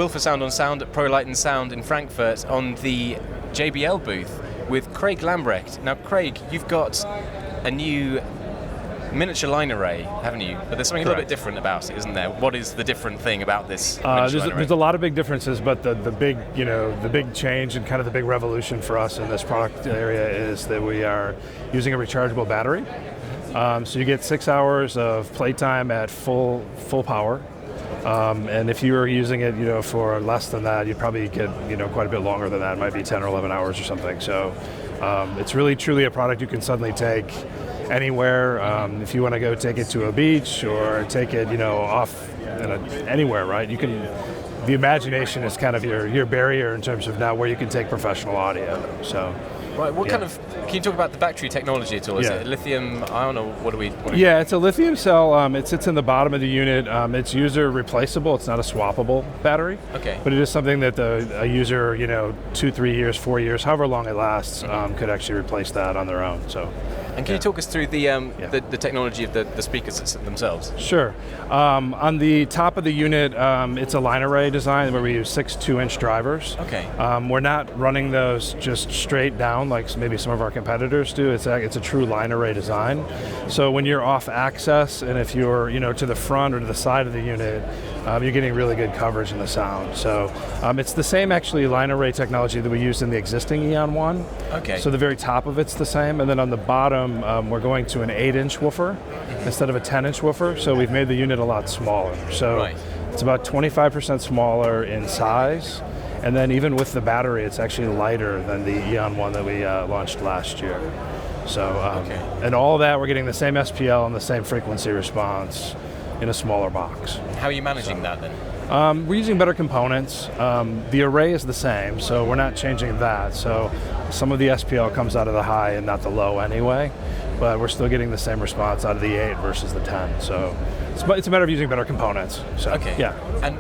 Woofer Sound on Sound at ProLight and Sound in Frankfurt on the JBL booth with Craig Lambrecht. Now, Craig, you've got a new miniature line array, haven't you? But there's something a little bit different about it, isn't there? What is the different thing about this there's a lot of big differences, but the big change and kind of the big revolution for us in this product area is that we are using a rechargeable battery. So you get 6 hours of playtime at full power. And if you were using it, for less than that, you'd probably get, quite a bit longer than that. It might be 10 or 11 hours or something. So it's really, truly a product you can suddenly take anywhere. If you want to go take it to a beach or take it, off anywhere, right? You can. The imagination is kind of your barrier in terms of now where you can take professional audio. So. Right, can you talk about the battery technology at all? Is it lithium ion or what do we? Yeah, it's a lithium cell. It sits in the bottom of the unit. It's user replaceable. It's not a swappable battery. Okay. But it is something that a user, 2, 3 years, 4 years, however long it lasts, could actually replace that on their own. So. And can you talk us through the technology of the speakers themselves? Sure. On the top of the unit, it's a line array design where we use 6 2-inch drivers. Okay. We're not running those just straight down like maybe some of our competitors do. It's a true line array design. So when you're off axis and if you're to the front or to the side of the unit, you're getting really good coverage in the sound. So it's the same actually line array technology that we used in the existing Eon One. Okay. So the very top of it's the same, and then on the bottom we're going to an 8-inch woofer instead of a 10-inch woofer. So we've made the unit a lot smaller. So it's about 25% smaller in size. And then even with the battery, it's actually lighter than the Eon One that we launched last year. So, and all that, we're getting the same SPL and the same frequency response in a smaller box. How are you managing that then? We're using better components. The array is the same, so we're not changing that. So some of the SPL comes out of the high and not the low anyway, but we're still getting the same response out of the 8 versus the 10. So it's a matter of using better components. So, okay. Yeah. And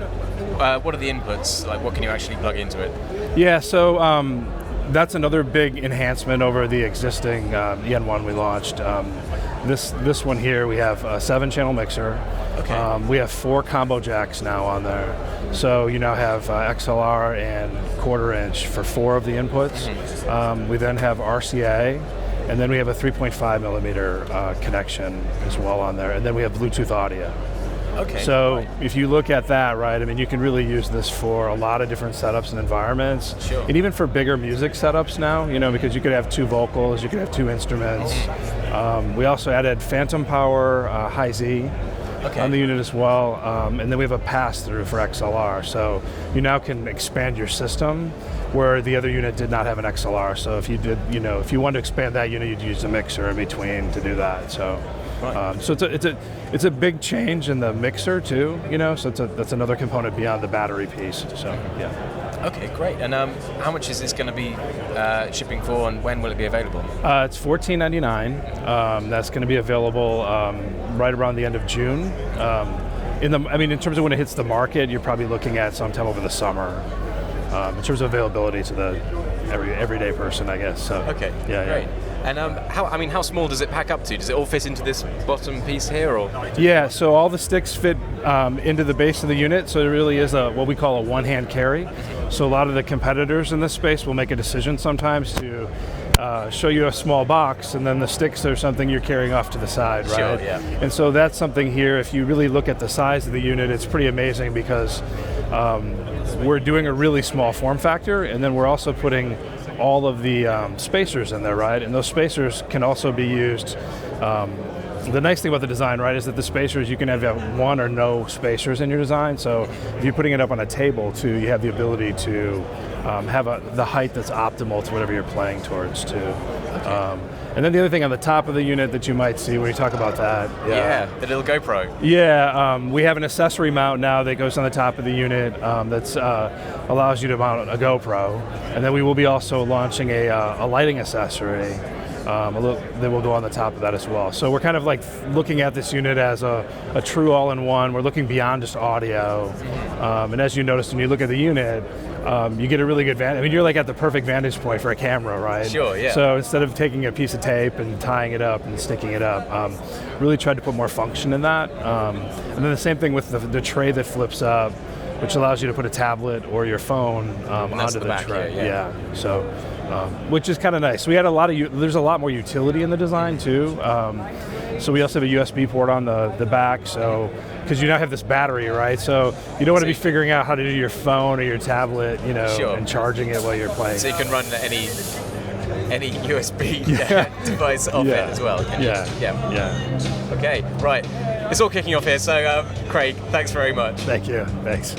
what are the inputs? Like, what can you actually plug into it? Yeah, so that's another big enhancement over the existing Eon One we launched. This one here, we have a 7-channel mixer. Okay. We have 4 combo jacks now on there. So you now have XLR and 1/4-inch for 4 of the inputs. We then have RCA, and then we have a 3.5 millimeter connection as well on there. And then we have Bluetooth audio. Okay. So if you look at that, right, I mean, you can really use this for a lot of different setups and environments. Sure. And even for bigger music setups now, because you could have 2 vocals, you could have 2 instruments. We also added phantom power, high Z on the unit as well. And then we have a pass-through for XLR. So you now can expand your system where the other unit did not have an XLR. So if you did, if you wanted to expand that unit, you'd use a mixer in between to do that. So. So it's a big change in the mixer too, So that's another component beyond the battery piece. So yeah. Okay, great. And how much is this going to be shipping for, and when will it be available? It's $14.99. That's going to be available right around the end of June. In terms of when it hits the market, you're probably looking at sometime over the summer. In terms of availability to the everyday person, I guess. So okay, yeah, great. And how small does it pack up to? Does it all fit into this bottom piece here, or? Yeah, so all the sticks fit into the base of the unit, so it really is what we call a one-hand carry. So a lot of the competitors in this space will make a decision sometimes to show you a small box, and then the sticks are something you're carrying off to the side, right? Sure, yeah. And so that's something here, if you really look at the size of the unit, it's pretty amazing because we're doing a really small form factor, and then we're also putting all of the spacers in there, right? And those spacers can also be used. The nice thing about the design, right, is that the spacers, you can have 1 or no spacers in your design. So if you're putting it up on a table too, you have the ability to have the height that's optimal to whatever you're playing towards too. Okay. And then the other thing on the top of the unit that you might see when you talk about that. Yeah, the little GoPro. Yeah, we have an accessory mount now that goes on the top of the unit that allows you to mount a GoPro. And then we will be also launching a lighting accessory that will go on the top of that as well. So we're kind of like looking at this unit as a true all-in-one. We're looking beyond just audio. And as you notice when you look at the unit, you get a really good vantage. I mean, you're like at the perfect vantage point for a camera, right? Sure, yeah. So instead of taking a piece of tape and tying it up and sticking it up, really tried to put more function in that. And then the same thing with the tray that flips up. which allows you to put a tablet or your phone onto the back tray. here, yeah. So, which is kind of nice. We had there's a lot more utility in the design too. So we also have a USB port on the back, so because you now have this battery, right? So you don't want to be figuring out how to do your phone or your tablet, and charging it while you're playing. So you can run any USB device off it as well. Can you? Yeah. Okay, right. It's all kicking off here. So Craig, thanks very much. Thank you. Thanks.